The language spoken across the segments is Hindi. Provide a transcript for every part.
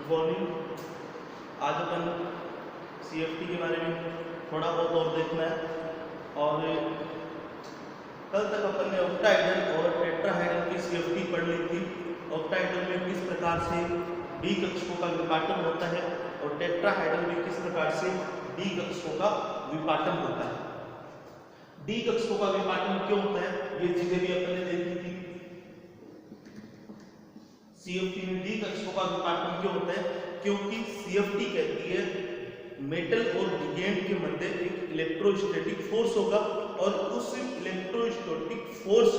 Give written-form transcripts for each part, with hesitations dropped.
Good morning. आज अपन CFT के बारे में थोड़ा बहुत और देखना है। और कल तक अपन ने ऑक्टाहेड्रल और टेट्राहेड्रल की CFT पढ़ ली थी। ऑक्टाहेड्रल में किस प्रकार से डी कक्षकों का विपाटन होता है और टेट्राहेड्रल में किस प्रकार से डी कक्षकों का विपाटन होता है। डी कक्षकों का विपाटन क्यों होता है ये चीजें भी अपन ने देखी थी। CFT में डी कक्षकों का विपाटन क्यों होता है? क्योंकि CFT कहती है मेटल और लिगेंड के मध्य एक इलेक्ट्रोस्टैटिक फोर्स होगा और उस इलेक्ट्रोस्टैटिक फोर्स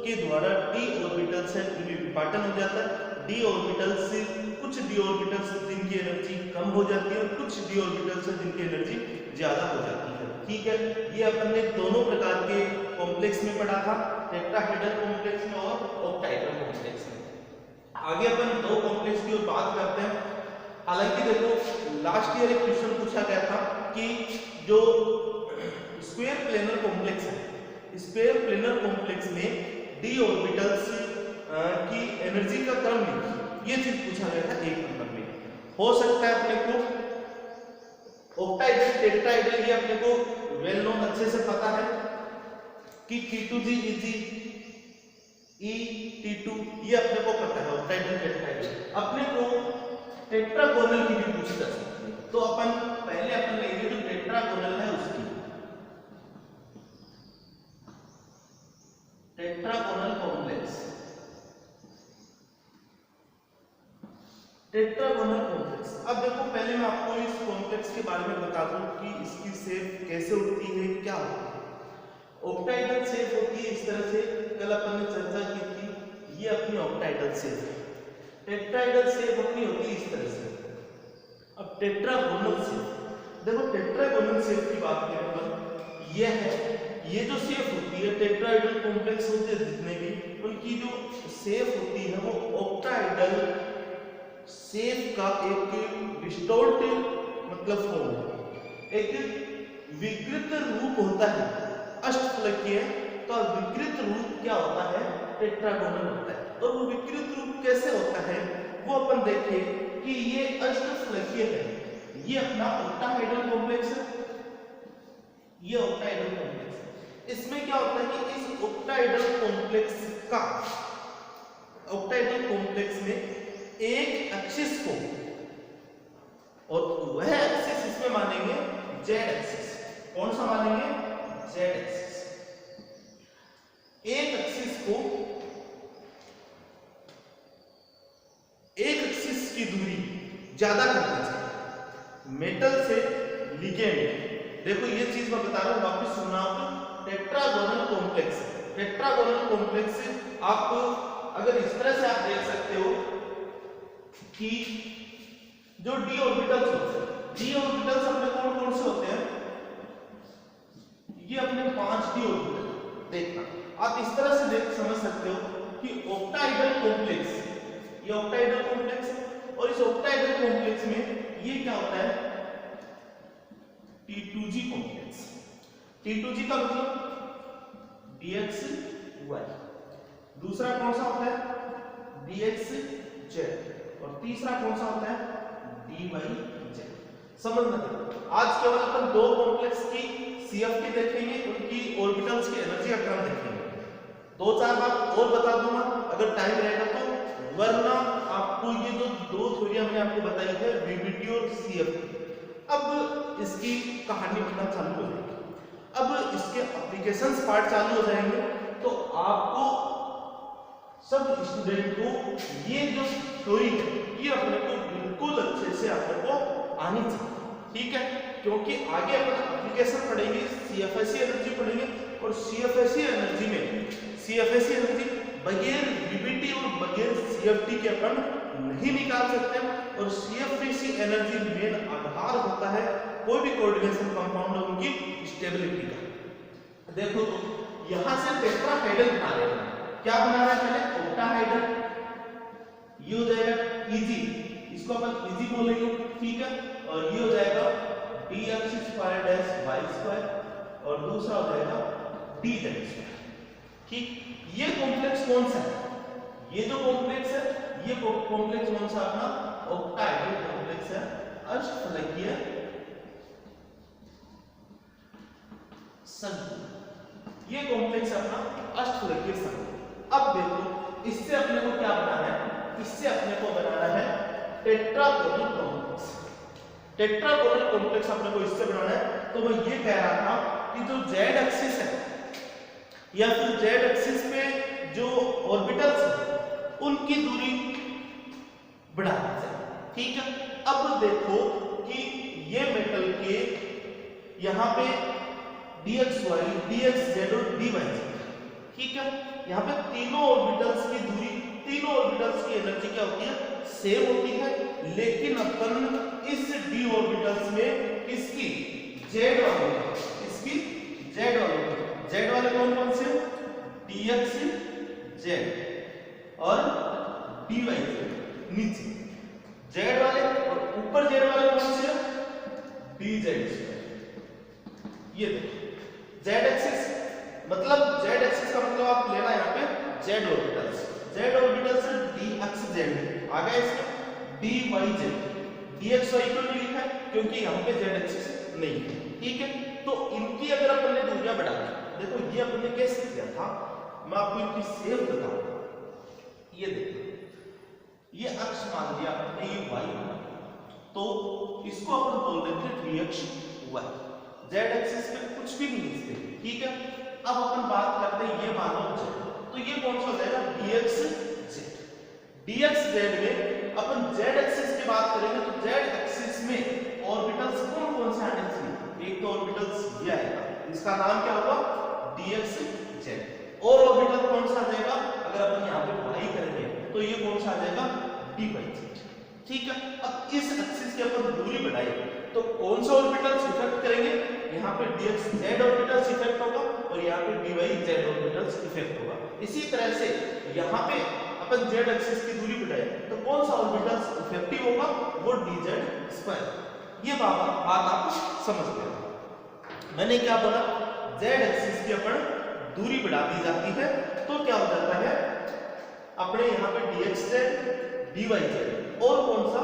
के द्वारा डी ऑर्बिटल्स है उनमें विपाटन हो जाता है। डी ऑर्बिटल्स से कुछ डी ऑर्बिटल्स जिनकी एनर्जी कम हो जाती है और कुछ डी ऑर्बिटल्स है जिनकी एनर्जी ज्यादा हो जाती है। ठीक है, ये अपन ने दोनों प्रकार के कॉम्प्लेक्स में पढ़ा था, टेट्राहेड्रल कॉम्प्लेक्स में और ऑक्टाहेड्रल कॉम्प्लेक्स में। आगे अपन दो कॉम्प्लेक्स की ओर बात करते हैं। हालांकि देखो लास्ट ईयर एक क्वेश्चन पूछा गया था कि जो स्क्वायर प्लेनर कॉम्प्लेक्स है, स्क्वायर प्लेनर कॉम्प्लेक्स में डी ऑर्बिटल्स की एनर्जी का क्रम लिखिए, ये चीज पूछा गया था एक नंबर में। हो सकता है अपने को ऑक्टाहेड्रल टेट्राहेड्रल ये अपने को वेल नोन अच्छे से पता है कि T2G T2 ये अपने को पता है ऑक्टाहेड्रल टेट्राहेड्रल। अपने को टेट्रागोनल की भी पूछी जा सकती है, तो अपन पहले अपन लेंगे जो टेट्रागोनल है उसकी। Tetragonal complex, tetragonal complex. अब देखो पहले मैं आपको इस कॉम्प्लेक्स के बारे में बता दूं कि इसकी शेप कैसे होती है, क्या होती है। ऑक्टाहेड्रल शेप होती है इस तरह से, कल अपन ने चर्चा की थी, ये अपनी ऑक्टाहेड्रल शेप है। टेट्राहेड्रल शेप अपनी होती है इस तरह से। अब टेट्रागोनल शेप, देखो टेट्रागोनल शेप की बात करें तो ये है, ये जो शेप होती है टेट्राहेड्रल कॉम्प्लेक्स होते हैं जितने भी, उनकी जो शेप होती है वो ऑक्टाहेड्रल शेप का एक डिस्टॉर्ट मतलब फॉर्म है, एक विकृत रूप होता है, अष्टफलकीय। तो विकृत रूप क्या होता है? टेट्रागोनल होता है। और वो विकृत रूप कैसे होता है वो अपन देखें कि ये अष्टफलकीय है, ये अपना ऑक्टाहेड्रल कॉम्प्लेक्स है, ये ऑक्टाहेड्रल कॉम्प्लेक्स है। इसमें क्या होता है कि इस ऑक्टाहेड्रल कॉम्प्लेक्स का, ऑक्टाहेड्रल कॉम्प्लेक्स में एक एक्सिस को, और वह एक्सिस इसमें मानेंगे जेड एक्सिस। कौन सा मानेंगे? Z axis. एक एक्सिस को, एक एक्सिस की दूरी ज्यादा करनी चाहिए मेटल से लिगेंड। देखो ये चीज मैं बता रहा हूं, वापस सुनना हो। टेट्रागोनल कॉम्प्लेक्स, टेट्रागोनल कॉम्प्लेक्स आप अगर इस तरह से आप देख सकते हो कि जो डी ऑर्बिटल्स होते हैं, डी ऑर्बिटल्स अपने कौन कौन से होते हैं? ये अपने 5 डी ऑर्बिटल। देखना आप इस तरह से देख समझ सकते हो कि ऑक्टाहेड्रल कॉम्प्लेक्स, ये ऑक्टाहेड्रल कॉम्प्लेक्स है और इस ऑक्टाहेड्रल कॉम्प्लेक्स में ये क्या होता है? T2G complex. T2G का मतलब dxy। दूसरा कौन सा होता है? dxz। और तीसरा कौन सा होता है? dyz। समझना देखो, आज केवल अपन दो कॉम्प्लेक्स की CFT देखेंगे, उनकी ऑर्बिटल्स की एनर्जी का क्रम देखेंगे। दो चार बात और बता दूंगा अगर टाइम रहेगा तो, वरना आपको ये जो दो थ्योरी हमने आपको बताई है VBT और CFT, अब इसकी कहानी बनना चालू हो जाएगी। अब इसके एप्लीकेशंस पार्ट चालू हो जाएंगे तो आपको सब स्टूडेंट को ये जो थ्योरी है ये अपने को बिल्कुल अच्छे से अपने को आनी चाहिए। ठीक है, क्योंकि आगे अपन एप्लीकेशन पढ़ेंगे, CFSE एनर्जी पढ़ेंगे और CFSE एनर्जी में, CFSE एनर्जी बगैर VBT और बगैर CFT के अपन नहीं निकाल सकते। और CFSE एनर्जी मेन आधार होता है कोई भी कोऑर्डिनेशन कंपाउंड और उनकी स्टेबिलिटी का। देखो तो यहां से टेट्राहेड्रल बना रहे हैं, क्या बना रहे हैं? पहले ऑक्टाहेड्रल, ये हो जाएगा EG, इसको अपन EG बोलेंगे। ठीक है, और ये हो जाएगा dx² और दूसरा हो जाएगा dz²। ठीक, ये कॉम्प्लेक्स कौन सा है? ये जो कॉम्प्लेक्स है ये कॉम्प्लेक्स कौन सा अपना ऑक्टाहेड्रल कॉम्प्लेक्स है, अष्टफलकीय संकुल। ये कॉम्प्लेक्स है अपना अष्टफलकीय संकुल। अब देखो इससे अपने को क्या बनाना है, इससे अपने को बनाना है टेट्रागोनल कॉम्प्लेक्स। टेट्रागोनल कॉम्प्लेक्स अपने को इससे बनाना है। तो मैं ये कह रहा था कि जो जेड एक्सिस है या फिर जेड एक्सिस पे जो ऑर्बिटल्स हैं उनकी दूरी बढ़ा दी जाए, ठीक है। अब देखो कि ये मेटल के यहाँ पे dxy, dxz और dyz, ठीक है। यहाँ पे तीनों ऑर्बिटल्स की दूरी, तीनों ऑर्बिटल्स की एनर्जी क्या होती है, सेम होती है। लेकिन अपन इस d ऑर्बिटल्स में इसकी z वाले, इसकी z वाले कौन कौन से, dxz और dyz नीचे z वाले, और ऊपर z वाले कौन से, dz। ये देखो z एक्सिस मतलब z एक्सिस का मतलब आप लेना यहाँ पे z orbitals, z orbitals dxz आ गया, इसका dyz, dxy क्यों नहीं लिखा है, क्योंकि यहाँ पे z एक्सिस नहीं है, ठीक है। तो इनकी अगर अपन ने दूरियां बढ़ा दी, देखो ये अपन ने कैसे किया था, मैं आपको इनकी सेव बताऊंगा। ये देखो ये अक्ष मान लिया आपने, ये y बना, तो इसको अपन बोल देते हैं dxy। z एक्सिस पे कुछ भी नहीं इसके, ठीक है। अब अपन बात करते हैं ये मानो z, तो ये कौन सा हो जाएगा, dxz। dxz में अपन z एक्सिस की बात करेंगे तो z एक्सिस में ऑर्बिटल्स कौन कौन से आने चाहिए, एक तो ऑर्बिटल्स ये आएगा, इसका नाम क्या होगा, dxz। और ऑर्बिटल कौन सा आ जाएगा, अगर अपन यहाँ पे y करेंगे तो ये कौन सा आ जाएगा, dyz, ठीक है। अब इस एक्सिस की अपन दूरी बढ़ाई तो कौन सा ऑर्बिटल्स इफेक्ट करेंगे, यहाँ पे dxz ऑर्बिटल्स इफेक्ट होगा और यहाँ पे dyz ऑर्बिटल्स इफेक्ट होगा। इसी तरह से यहाँ पे अपन z एक्सिस की दूरी बढ़ाए तो कौन सा ऑर्बिटल्स इफेक्टिव होगा, वो dz²। ये बात आप समझ गए। मैंने क्या बोला, z एक्सिस की अपन दूरी बढ़ा दी जाती है तो क्या हो जाता है, अपने यहाँ पे dxz dyz और कौन सा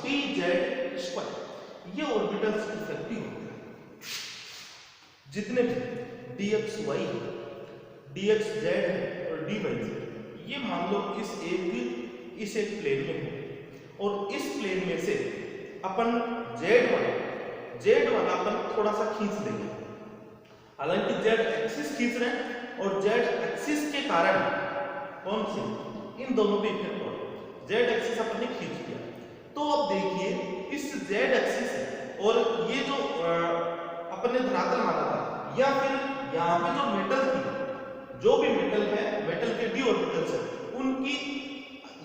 dz², ये ऑर्बिटल्स इफेक्टिव होते हैं। जितने भी dxy है, dxz है और dyz, ये मान लो इस एक प्लेन में है और इस प्लेन में से अपन z वाला अपन थोड़ा सा खींच देंगे। हालांकि z एक्सिस खींच रहे हैं और z एक्सिस के कारण कौन से, इन दोनों पे इफेक्ट हो, z एक्सिस अपन ने खींच दिया। तो अब देखिए इस z एक्सिस और ये जो अपन ने धरातल माना था, या फिर यहाँ पे जो मेटल थी, जो भी मेटल है, मेटल के d ऑर्बिटल्स है, उनकी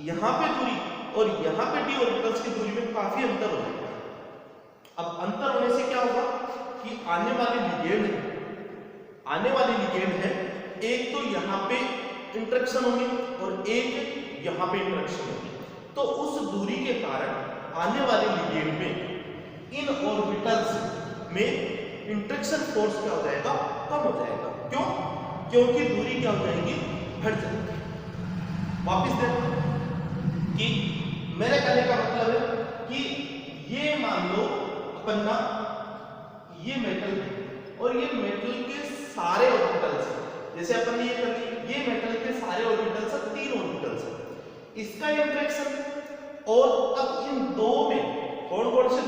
यहाँ पे दूरी और यहाँ पे d ऑर्बिटल्स की दूरी में काफी अंतर हो जाएगा। अब अंतर होने से क्या होगा कि आने वाली लिगेंड है, एक तो यहाँ पे इंटरेक्शन होगी और एक यहाँ पे इंटरेक्शन होगी। तो उस दूरी के कारण आने वाले लिगेंड में इन ऑर्बिटल्स में इंटरेक्शन फोर्स क्या हो जाएगा, कम हो जाएगा। क्यों, क्योंकि दूरी क्या हो जाएगी, घट जाएगी। वापिस देखो कि मेरे कहने का मतलब है कि ये मान लो अपन ना ये मेटल है और ये मेटल के सारे ऑर्बिटल्स, जैसे अपन ने ये कर ली, ये मेटल के सारे ऑर्बिटल्स है, 3 ऑर्बिटल्स है, इसका इंटरेक्शन और अब इन दो में कौन कौन से,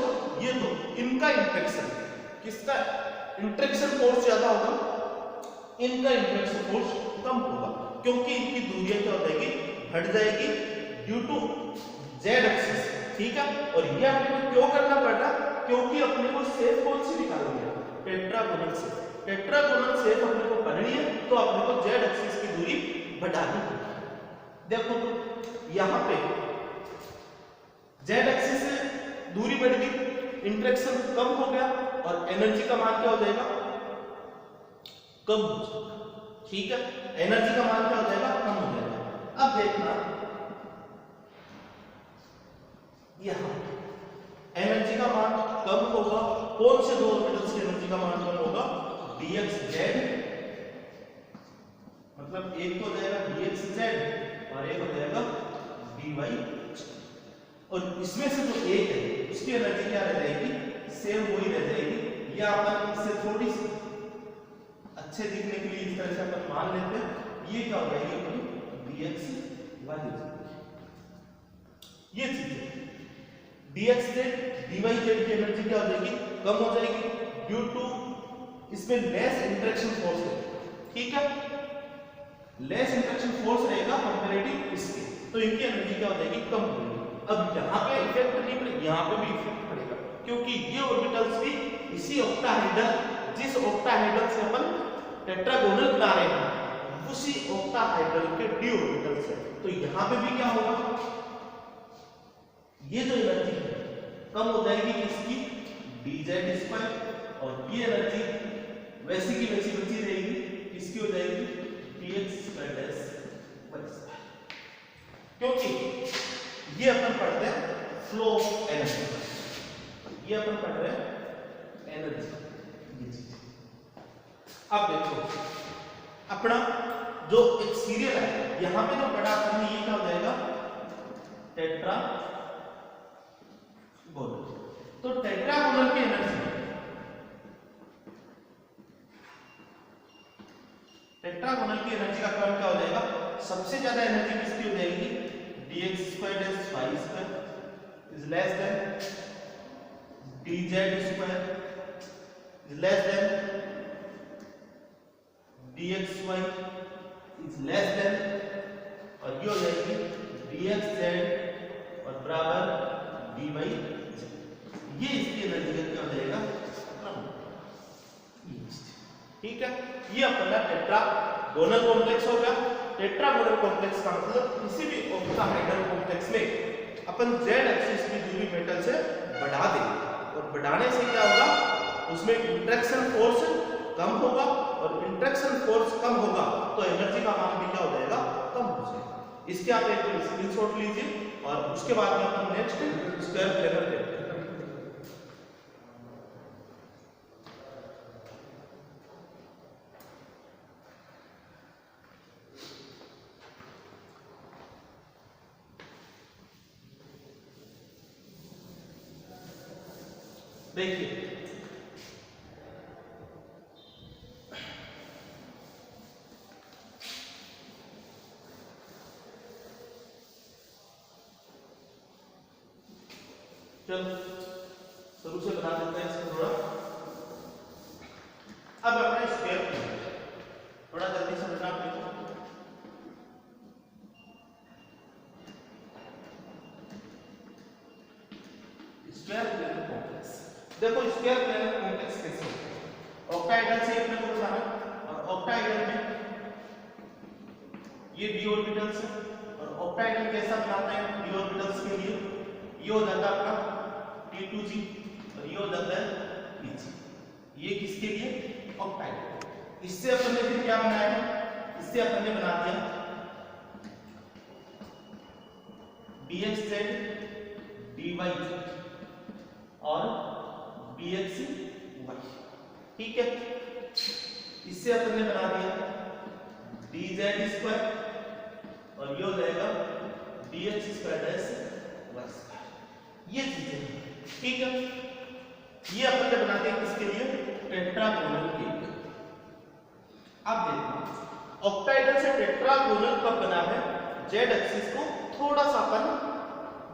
ये दो, इनका इंटरेक्शन, किसका इंटरेक्शन फोर्स ज्यादा होगा, इनका इंटरेक्शन फोर्स कम होगा, क्योंकि इनकी दूरियां क्या हो जाएगी, घट जाएगी ड्यू टू z एक्सिस, ठीक है। और ये अपने को क्यों करना पड़ रहा, क्योंकि अपने को शेप कौन सी निकालनी है, टेट्रागोनल शेप। टेट्रागोनल शेप अपने को करनी है तो अपने को z एक्सिस की दूरी बढ़ानी है। देखो तो यहाँ पे z एक्सिस से दूरी बढ़ गई, इंटरेक्शन कम हो गया और एनर्जी का मान क्या हो जाएगा, कम हो जाएगा, ठीक है। एनर्जी का मान क्या हो जाएगा, कम हो जाएगा। अब देखना यहाँ एनर्जी का मान कम होगा, कौन से दो ऑर्बिटल्स की एनर्जी का मान कम होगा, dxz, मतलब एक तो हो जाएगा dxz और एक हो जाएगा dyz। और इसमें से जो एक है उसकी एनर्जी क्या रह जाएगी, सेम वही रह जाएगी। या अपन इससे थोड़ी सी अच्छे दिखने के लिए इस तरह से अपन मान लेते हैं, ये क्या हो जाएगी अपनी dx y हो जाएगी। ये चीज है dx z dy z की एनर्जी क्या हो जाएगी, कम हो जाएगी ड्यू टू इसमें लेस इंटरेक्शन फोर्स है। ठीक है, लेस इंटरेक्शन फोर्स रहेगा कंपैरेटिव इसके, तो इनकी एनर्जी क्या हो जाएगी, कम हो जाएगी। अब यहाँ पे इफेक्ट नहीं पड़ेगा, यहाँ पे भी इफेक्ट पड़ेगा, क्योंकि ये ऑर्बिटल्स भी इसी ऑक्टाहेड्रल, जिस ऑक्टाहेड्रल से अपन टेट्रागोनल बना रहे हैं उसी ऑक्टाहेड्रल के डी ऑर्बिटल्स है। तो यहाँ पे भी क्या होगा, ये जो एनर्जी है कम हो जाएगी इसकी dz², और ये एनर्जी वैसी की वैसी बची रहेगी, इसकी हो जाएगी dx²y², क्योंकि ये अपन पढ़ रहे हैं फ्लो ऑफ एनर्जी, ये अपन पढ़ रहे हैं एनर्जी, ये चीज। अब देखो अपना जो एक सीरियल है, यहां पे जो बड़ा अपन ये क्या हो जाएगा, टेट्रागोनल। तो टेट्रागोनल की एनर्जी, टेट्रागोनल की एनर्जी का क्रम क्या हो जाएगा, सबसे ज्यादा एनर्जी किसकी हो जाएगी, dx² y² is less than dz² is less than dxy is less than, और ये हो जाएगी dxz और बराबर dyz। ये इसकी एनर्जी का क्या हो जाएगा, ठीक है। ये अपना टेट्रागोनल कॉम्प्लेक्स हो गया। टेट्रागोनल कॉम्प्लेक्स का मतलब किसी भी ऑक्टाहेड्रल कॉम्प्लेक्स में अपन z एक्सिस की दूरी मेटल से बढ़ा देंगे, और बढ़ाने से क्या होगा, उसमें इंटरेक्शन फोर्स कम होगा, और इंटरेक्शन फोर्स कम होगा तो एनर्जी का मान भी क्या हो जाएगा, कम हो जाएगा। इसके आप एक स्क्रीनशॉट लीजिए, और उसके बाद में अपन नेक्स्ट स्क्वायर प्लेनर देखते हैं। देखिए चलो शुरू से बना देते हैं इसको थोड़ा। अब अपने स्क्वायर थोड़ा जल्दी समझना आप देखो। स्क्वायर प्लेनर कॉम्प्लेक्स, देखो स्क्वायर प्लेनर कॉम्प्लेक्स कैसे होता है, ऑक्टाहेड्रल से अपने को बताना, और ऑक्टाहेड्रल में ये d ऑर्बिटल्स है, और ऑक्टाहेड्रल कैसा बनाते हैं d ऑर्बिटल्स के लिए, ये हो जाता है अपना T2g और ये हो जाता है Tg। ये किसके लिए, ऑक्टाहेड्रल। इससे अपन ने फिर क्या बनाया है, इससे अपन ने बना दिया dxz dyz और dxy, ठीक है। इससे अपन ने बना दिया dz² और ये हो जाएगा dx²y², ये चीजें, ठीक है। ये अपन ने बना दिया किसके लिए, टेट्रागोनल के लिए। अब देखो ऑक्टाहेड्रल से टेट्रागोनल कब बना है, z एक्सिस को थोड़ा सा अपन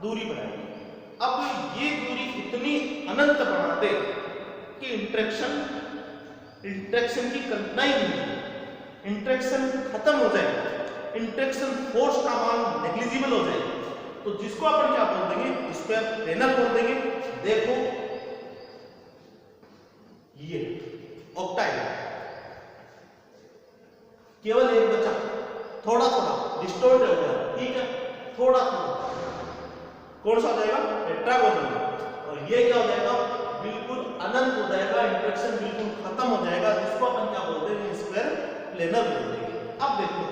दूरी बनाएंगे। अब ये दूरी इतनी अनंत बना दे कि इंटरेक्शन की कल्पना ही नहीं, इंटरेक्शन खत्म हो जाएगा, इंटरेक्शन फोर्स का मान नेग्लिजिबल हो जाएगा। तो जिसको अपन क्या बोल देंगे, स्क्वायर प्लेनर बोल देंगे। देखो ये ऑक्टाहेड्रल केवल एक बचा, थोड़ा थोड़ा डिस्टॉर्ट हो गया, ठीक है, थोड़ा थोड़ा कौन सा हो जाएगा, टेट्रागोनल, और ये क्या हो जाएगा, बिल्कुल अनंत हो जाएगा, इंटरेक्शन बिल्कुल खत्म हो जाएगा, जिसको अपन क्या बोलते हैं, स्क्वायर प्लेनर बोल देंगे। अब देखो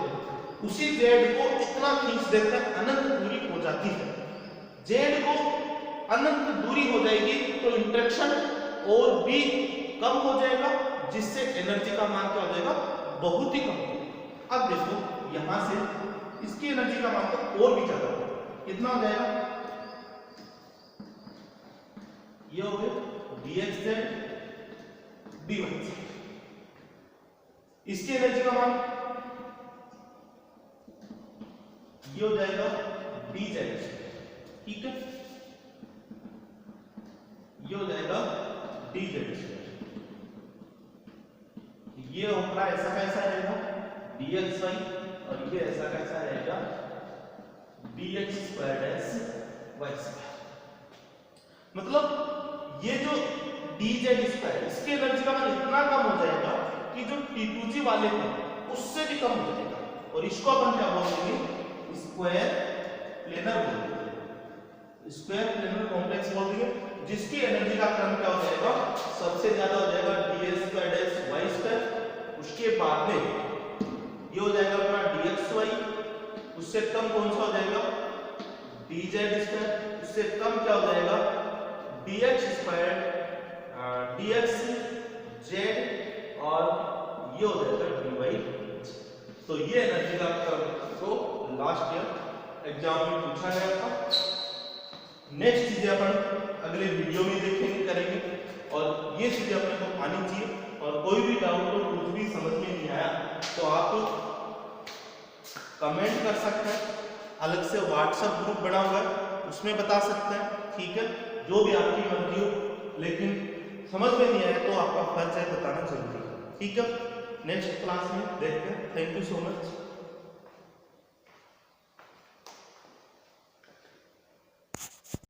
उसी z को इतना खींच देते हैं, अनंत दूरी हो जाती है, z को अनंत दूरी हो जाएगी तो इंटरेक्शन और भी कम हो जाएगा, जिससे एनर्जी का मान क्या हो जाएगा, बहुत ही कम हो जाएगा। अब देखो यहां से इसकी एनर्जी का मान तो और भी ज्यादा होगा, कितना हो जाएगा, ये हो गया dxz dyz। इसकी एनर्जी का मान ये हो जाएगा dz, ठीक है, ये हो जाएगा dz। ये हमारा ऐसा कैसा रहेगा dxy, और ये ऐसा कैसा रहेगा dx square dash y square. मतलब ये जो dz स्क्वायर, इसकी एनर्जी का मान इतना कम हो जाएगा कि जो T2G वाले थे उससे भी कम हो जाएगा, और इसको अपन क्या बोलेंगे स्क्वायर प्लेनर बोल देंगे, स्क्वायर प्लेनर कॉम्प्लेक्स बोल देंगे, जिसकी एनर्जी का क्रम क्या हो जाएगा सबसे ज्यादा हो जाएगा dx square dash y square, उसके बाद में ये हो जाएगा अपना dxy, उससे कम कौन सा हो जाएगा dz स्क्वायर, उससे कम क्या हो जाएगा dx स्क्वायर dxz, और ये हो जाएगा dy। तो ये एनर्जी का को लास्ट ईयर एग्जाम में पूछा गया था। नेक्स्ट चीजें अपन अगले वीडियो में देखेंगे करेंगे, और ये चीजें अपने को आनी चाहिए। और कोई भी डाउट हो, कुछ भी समझ में नहीं आया तो आप कमेंट कर सकते हैं, अलग से व्हाट्सएप ग्रुप बना हुआ है उसमें बता सकते हैं, ठीक है, जो भी आपकी मर्जी हो। लेकिन समझ में नहीं आया तो आपका फर्ज है बताना जरूरी है, ठीक है। नेक्स्ट क्लास में देखते हैं। Thank you so much.